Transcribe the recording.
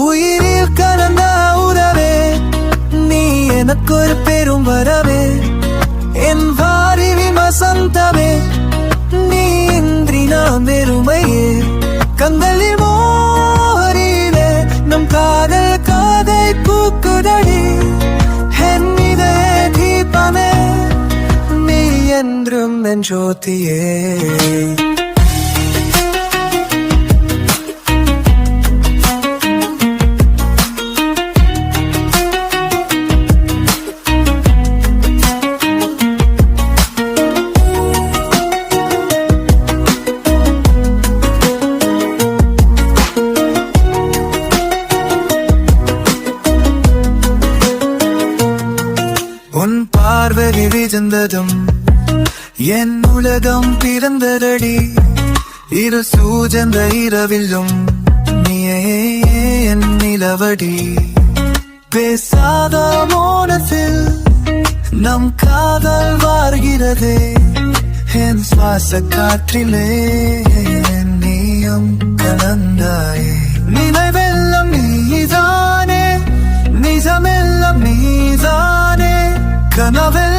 உயிரில் கலந்த உறவே நீ எனக்கொரு பெரும் வரவே என் வாரிவி வசந்தமே நீ இன்றி நாம் வெறுமையே கண்களில் மோரிலே நம் காதல் காதை பூக்குதடி என் இதே தீபமே நீ என்றும் என் ஜோதியே உன் பார்வை விரிந்ததும் என் உலகம் பிறந்ததடி இரு சூஜந்த இரவிலும் நீயே என் நிலவடி பேசாத மோனத்தில் நம் காதல் வாழ்கிறதே என் சுவாச காற்றிலே நீயும் கலந்தாயே நினைவெல்லாம் நீதானே நிஜமெல்லாம் நீதானே கனவெல்லாம்